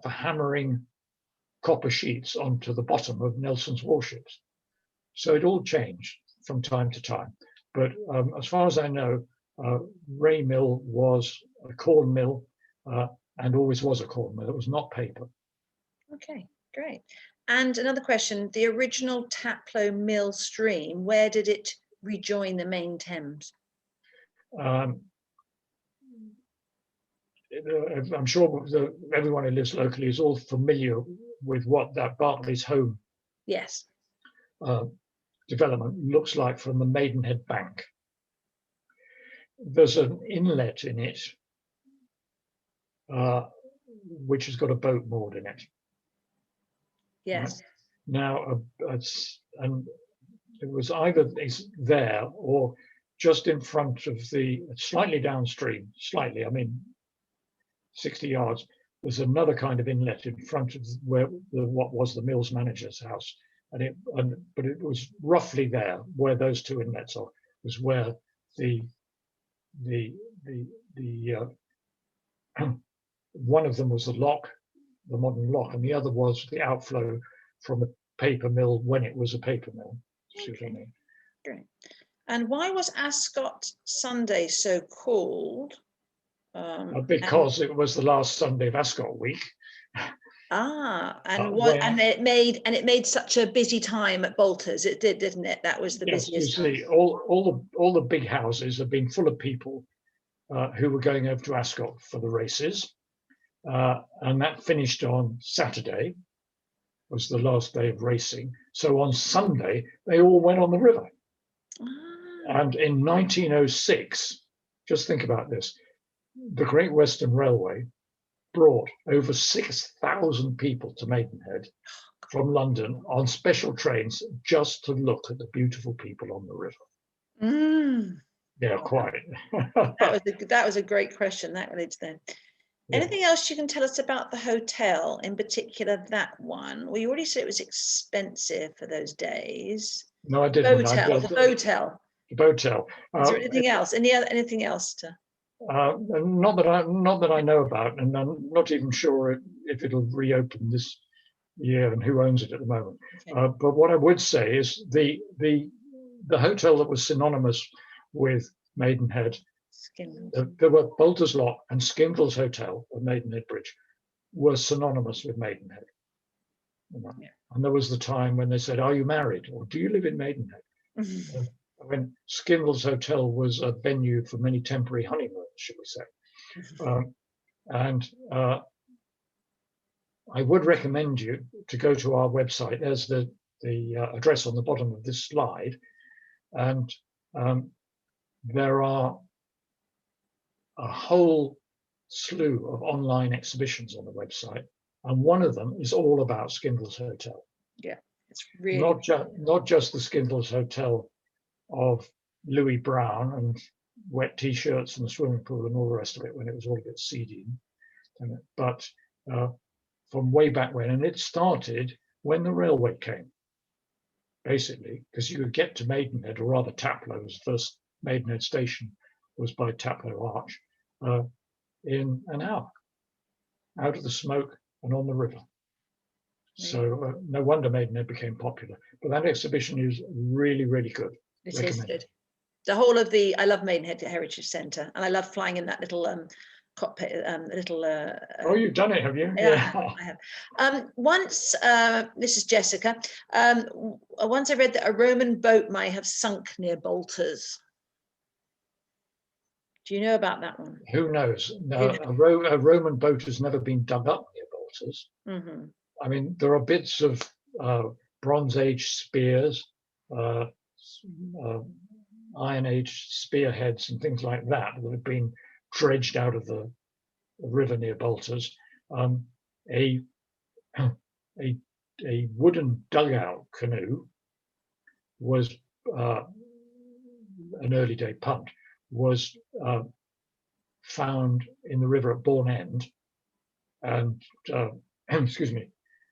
hammering copper sheets onto the bottom of Nelson's warships. So it all changed from time to time. But as far as I know, Ray Mill was a corn mill and always was a corn mill. It was not paper. Okay, great. And another question, the original Taplow Mill stream, where did it rejoin the main Thames? I'm sure everyone who lives locally is all familiar with what that Barclays Home Yes. Development looks like from the Maidenhead bank. There's an inlet in it which has got a boat moored in it. Yes. Right? Now, and it was either there or just in front of slightly downstream, I mean 60 yards, there's another kind of inlet in front of what was the mills manager's house. But it was roughly there where those 2 inlets are, was where the one of them was the lock, the modern lock, and the other was the outflow from a paper mill when it was a paper mill. See what I mean? Great. And why was Ascot Sunday so called? Because it was the last Sunday of Ascot week. And it made such a busy time at Boulters. It did, didn't it? That was the busiest. You see, all the big houses have been full of people who were going over to Ascot for the races, and that finished on Saturday. Was the last day of racing. So on Sunday they all went on the river. And in 1906, just think about this: the Great Western Railway brought over 6,000 people to Maidenhead from London on special trains just to look at the beautiful people on the river. Yeah, quite. that was a great question. That relates then. Yeah. Anything else you can tell us about the hotel, in particular that one? Well, you already said it was expensive for those days. No, I didn't. The hotel. The hotel. Is there anything else? Anything else to? Not that I know about, and I'm not even sure if it'll reopen this year and who owns it at the moment. Okay. But what I would say is the hotel that was synonymous with Maidenhead, there were Boulters Lock and Skindle's Hotel at Maidenhead Bridge were synonymous with Maidenhead. Yeah. And there was the time when they said, "Are you married?" or "Do you live in Maidenhead?" When Skindle's Hotel was a venue for many temporary honeymoons, should we say. And I would recommend you to go to our website. There's the address on the bottom of this slide. And there are a whole slew of online exhibitions on the website. And one of them is all about Skindle's Hotel. Yeah, it's really not just the Skindle's Hotel of Louis Brown and wet T-shirts and the swimming pool and all the rest of it when it was all a bit seedy, but from way back when, and it started when the railway came, basically, because you could get to Maidenhead, or rather Taplow's first Maidenhead station was by Taplow Arch, in an hour, out of the smoke and on the river. So no wonder Maidenhead became popular. But that exhibition is really, really good. It is good. The whole of I love Maidenhead Heritage Centre, and I love flying in that little cockpit, oh, you've done it, have you? Yeah, I have. Once, this is Jessica. Once I read that a Roman boat might have sunk near Boulters. Do you know about that one? Who knows? No, a Roman boat has never been dug up near Boulters. I mean, there are bits of Bronze Age spears, uh, Iron Age spearheads and things like that that have been dredged out of the river near Boulters. A, a, a wooden dugout canoe was an early day punt, was found in the river at Bourne End, and excuse me,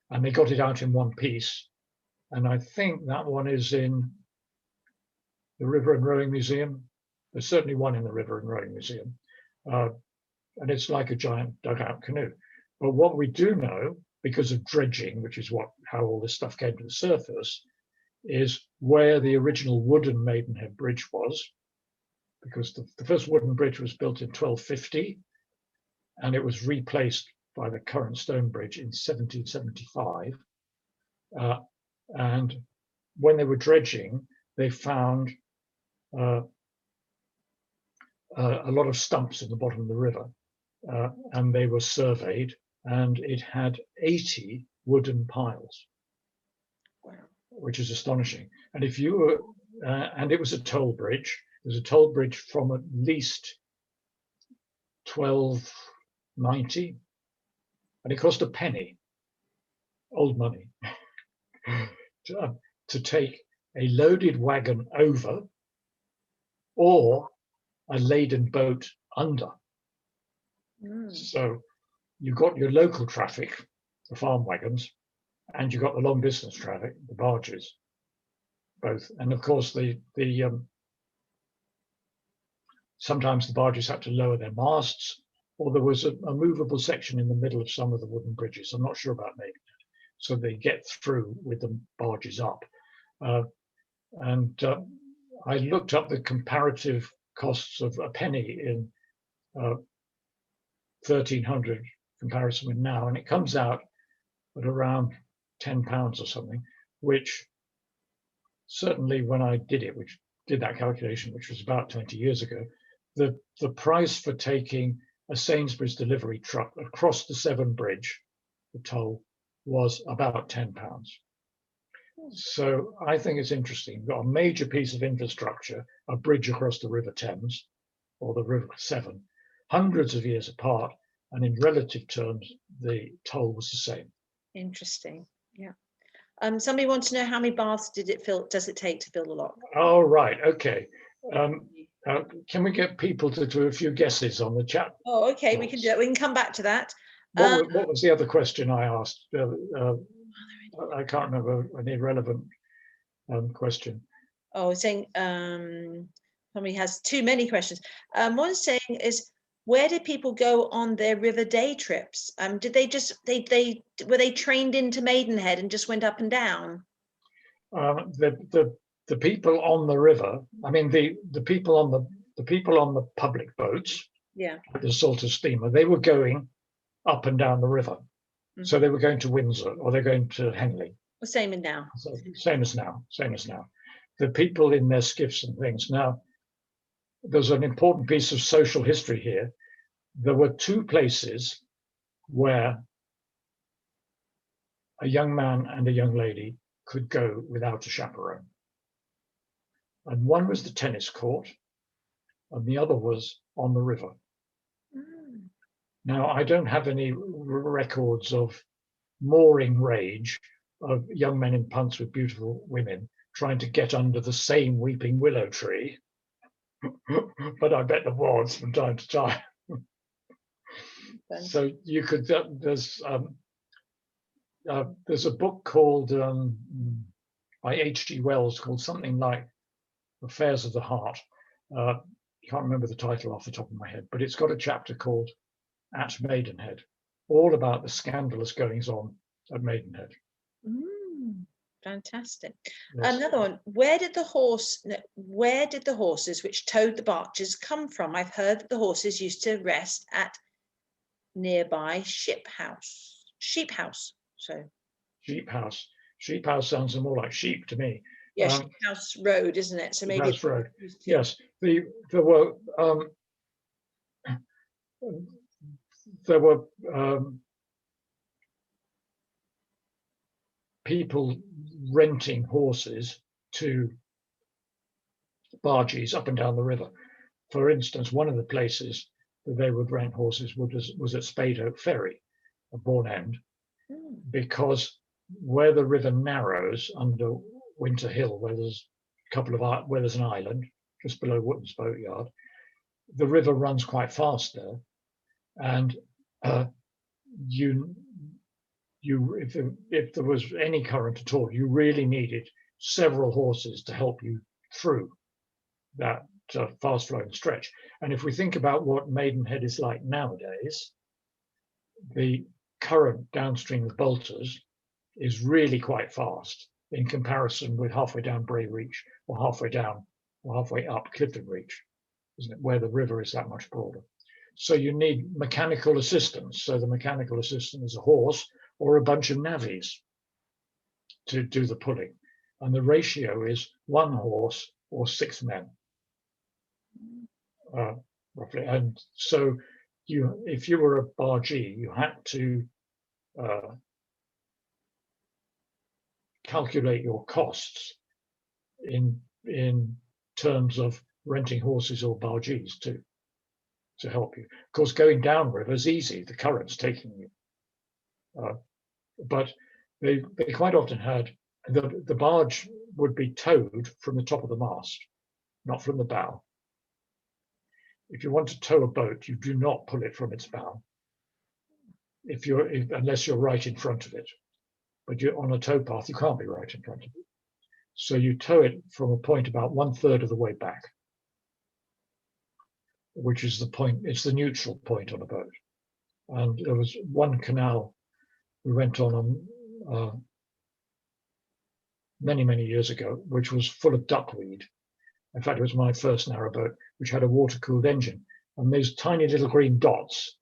and they got it out in one piece. And I think that one is in the River and Rowing Museum. There's certainly one in the River and Rowing Museum. And it's like a giant dugout canoe. But what we do know, because of dredging, which is how all this stuff came to the surface, is where the original wooden Maidenhead Bridge was, because the first wooden bridge was built in 1250, and it was replaced by the current stone bridge in 1775. And when they were dredging, they found a lot of stumps in the bottom of the river, and they were surveyed, and it had 80 wooden piles, which is astonishing. And if you were, and it was a toll bridge. It was a toll bridge from at least 1290, and it cost a penny, old money, to take a loaded wagon over or a laden boat under. So you got your local traffic, the farm wagons, and you got the long distance traffic, the barges, both. And of course, sometimes the barges had to lower their masts, or there was a movable section in the middle of some of the wooden bridges. I'm not sure about Maidenhead, so they get through with the barges up. And I looked up the comparative costs of a penny in 1300 comparison with now, and it comes out at around £10 or something, which certainly when I did that calculation, which was about 20 years ago, the price for taking a Sainsbury's delivery truck across the Severn Bridge, the toll, was about £10. So I think it's interesting. You've got a major piece of infrastructure, a bridge across the River Thames or the River Severn, hundreds of years apart, and in relative terms, the toll was the same. Interesting. Yeah. Somebody wants to know how many baths does it take to fill the lock? Oh, right. Okay. Can we get people to do a few guesses on the chat? Oh, okay. We can do that. We can come back to that. What was the other question I asked? I can't remember an irrelevant question. Oh, saying somebody has too many questions. One saying is, where did people go on their river day trips? Did they just were they trained into Maidenhead and just went up and down? The people on the river, I mean the people on the public boats, yeah, the sort of steamer, they were going up and down the river. Mm-hmm. So they were going to Windsor or they're going to Henley. The same as now. So, same as now. The people in their skiffs and things. Now, there's an important piece of social history here. There were two places where a young man and a young lady could go without a chaperone. And one was the tennis court, and the other was on the river. Mm. Now, I don't have any records of mooring rage of young men in punts with beautiful women trying to get under the same weeping willow tree, but I bet there was from time to time. So you could, there's a book called by H.G. Wells called something like Affairs of the Heart. I can't remember the title off the top of my head, but it's got a chapter called At Maidenhead, all about the scandalous goings on at Maidenhead. Fantastic. Yes. Another one. Where did the horses which towed the barges come from? I've heard that the horses used to rest at nearby sheep house. Sheep house sounds more like sheep to me. Yeah, Sheep House Road, isn't it? So maybe House Road. Yes, there were people renting horses to bargees up and down the river. For instance, one of the places that they would rent horses was at Spade Oak Ferry, at Bourne End, because where the river narrows under Winter Hill, where there's an island just below Wootton's boatyard, the river runs quite fast there, and if there was any current at all, you really needed several horses to help you through that fast flowing stretch. And if we think about what Maidenhead is like nowadays, the current downstream of Boulters is really quite fast in comparison with halfway down Bray Reach or halfway down or halfway up Clifton Reach, isn't it, where the river is that much broader. So you need mechanical assistance. So the mechanical assistant is a horse or a bunch of navvies to do the pulling. And the ratio is 1 horse or 6 men, roughly. And so if you were a bargee, you had to calculate your costs in terms of renting horses or bargees to help you. Of course, going downriver is easy, the current's taking you. But they quite often had, the barge would be towed from the top of the mast, not from the bow. If you want to tow a boat, you do not pull it from its bow, unless you're right in front of it. But you're on a tow path, you can't be right in front of it. So you tow it from a point about 1/3 of the way back, which is the point, it's the neutral point on a boat. And there was one canal we went on many, many years ago, which was full of duckweed. In fact, it was my first narrowboat, which had a water-cooled engine. And those tiny little green dots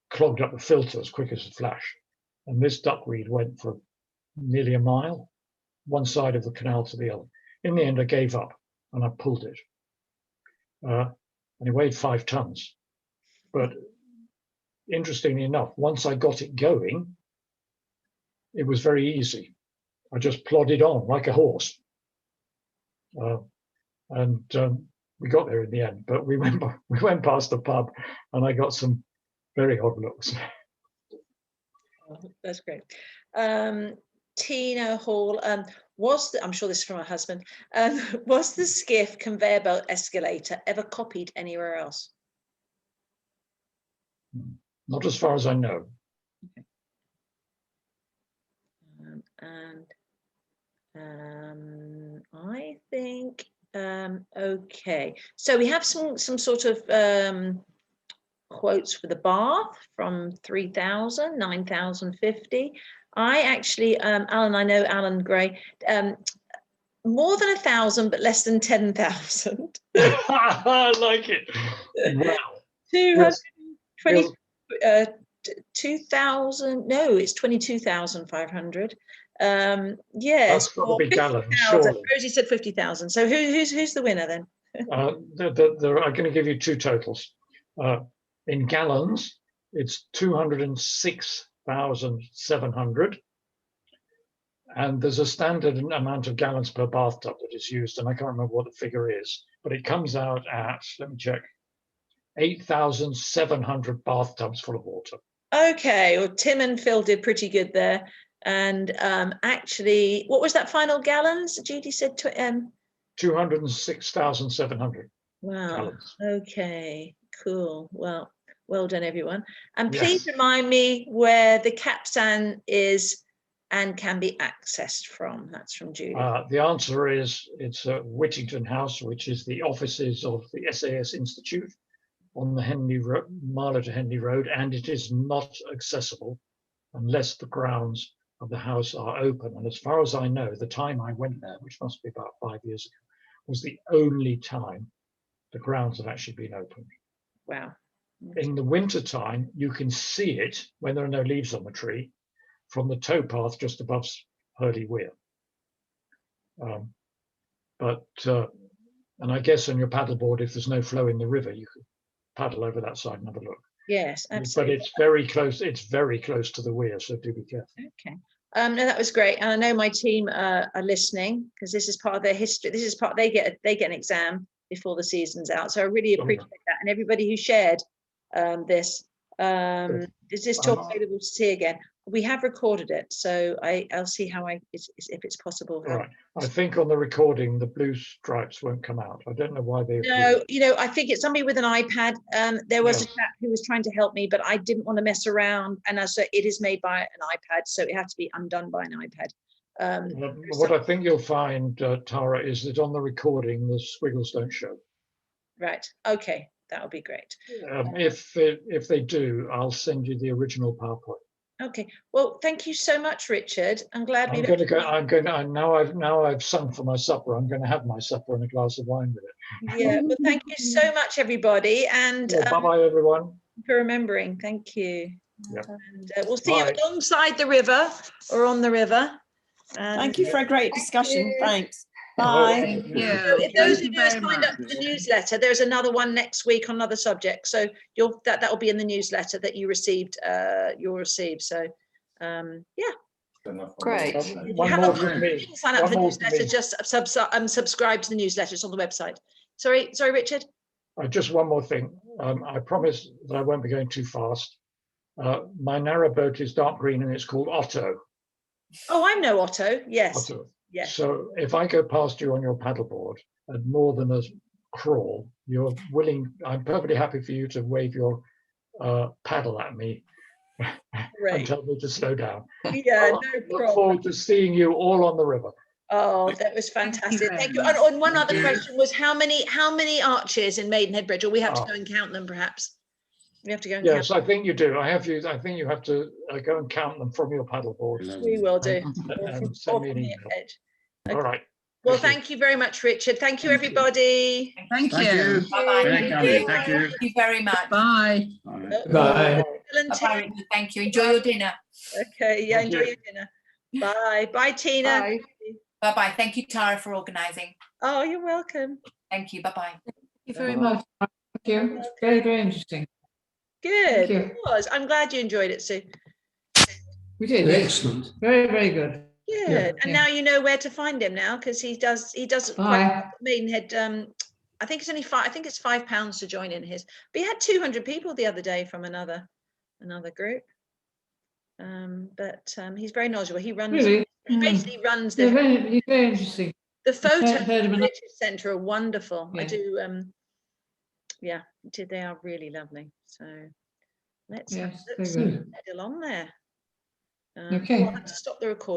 clogged up the filter as quick as a flash. And this duckweed went for nearly a mile, one side of the canal to the other. In the end, I gave up and I pulled it. And it weighed 5 tons. But interestingly enough, once I got it going, it was very easy. I just plodded on like a horse. We got there in the end, but we went past the pub and I got some very odd looks. Oh, that's great. Tina Hall, I'm sure this is from her husband, was the skiff conveyor belt escalator ever copied anywhere else? Not as far as I know. Okay. I think okay. So we have some sort of quotes for the bath from 3,000, 9,050. I actually, Alan, I know Alan Gray, more than 1,000, but less than 10,000. I like it. Wow. 220, 2,000. No, it's 22,500. Yeah, that's got to be gallons, surely. Rosie said 50,000. So who's the winner then? I'm going to give you 2 totals. In gallons, it's 206,700. And there's a standard amount of gallons per bathtub that is used, and I can't remember what the figure is, but it comes out at, let me check, 8,700 bathtubs full of water. Okay, well, Tim and Phil did pretty good there. And actually, what was that final gallons? Judy said 206,700. Wow. Gallons. Okay, cool. Well done, everyone. And please remind me where the capstan is and can be accessed from. That's from Judy. The answer is it's at Whittington House, which is the offices of the SAS Institute on the Marlow to Henley Road, and it is not accessible unless the grounds of the house are open. And as far as I know, the time I went there, which must be about 5 years ago, was the only time the grounds have actually been opened. Wow. In the winter time, you can see it when there are no leaves on the tree from the towpath just above Hurley Weir. And I guess on your paddleboard, if there's no flow in the river, you could paddle over that side and have a look. Yes, absolutely. But it's very close. It's very close to the weir, so do be careful. Okay. No, that was great, and I know my team are listening because this is part of their history. This is part they get an exam before the season's out, so I really appreciate that, and everybody who shared this. This is talk available to see again. We have recorded it, so I'll see how if it's possible. Right. I think on the recording the blue stripes won't come out. I don't know why they. No, I think it's somebody with an iPad. There was a chap who was trying to help me, but I didn't want to mess around. And so it is made by an iPad, so it had to be undone by an iPad. What I think you'll find, Tara, is that on the recording the squiggles don't show. Right. Okay, that would be great. If they do, I'll send you the original PowerPoint. Okay. Well, thank you so much, Richard. I'm glad I'm going to go. Now I've sung for my supper. I'm going to have my supper and a glass of wine with it. Yeah. Well, thank you so much, everybody, and bye, everyone. For remembering. Thank you. Yep. And we'll see you alongside the river or on the river. Thank you for a great discussion. Thanks. Bye. Thank you. So if those of you who signed up for the newsletter, there's another one next week on another subject. So that will be in the newsletter that you received. You'll receive. So yeah. Great. One more from me. Sign up for the newsletter. Just subscribe to the newsletter. It's on the website. Sorry, Richard. Just one more thing. I promise that I won't be going too fast. My narrowboat is dark green and it's called Otto. Oh, I know Otto. Yes. Otto. Yes. So if I go past you on your paddleboard at more than a crawl, you're willing. I'm perfectly happy for you to wave your paddle at me and tell me to slow down. Yeah, no look problem. forward to seeing you all on the river. Oh, that was fantastic. Thank you. And one other question was how many arches in Maidenhead Bridge? Or we have to go and count them, perhaps. We have to go and count. Yes, I think you do. I think you have to go and count them from your paddleboard. We will do. And send me an email. Okay. All right. Well, thank you very much, Richard. Thank you, everybody. Thank you. Bye-bye. Thank you. Thank you very much. Bye. Bye. Bye. Thank you. Enjoy your dinner. Okay. Yeah, Thank enjoy your dinner. Bye. Bye, Tina. Bye. Bye-bye. Thank you, Tara, for organising. Oh, you're welcome. Thank you. Bye-bye. Thank you very much. Thank you. Very, very interesting. Good. Thank you. It was. I'm glad you enjoyed it, Sue. We did. Excellent. Very, very good. Good. Yeah, And now you know where to find him now, because he does Maidenhead. I think it's only £5 to join in his. But he had 200 people the other day from another group. But he's very knowledgeable. He runs. Really? He basically runs the. He's very interesting. The photos Heard at him the enough. Heritage Centre are wonderful. Yeah. I do. Yeah, they are really lovely. So let's Yes, head very good. along there. Okay. We'll have to stop the recording.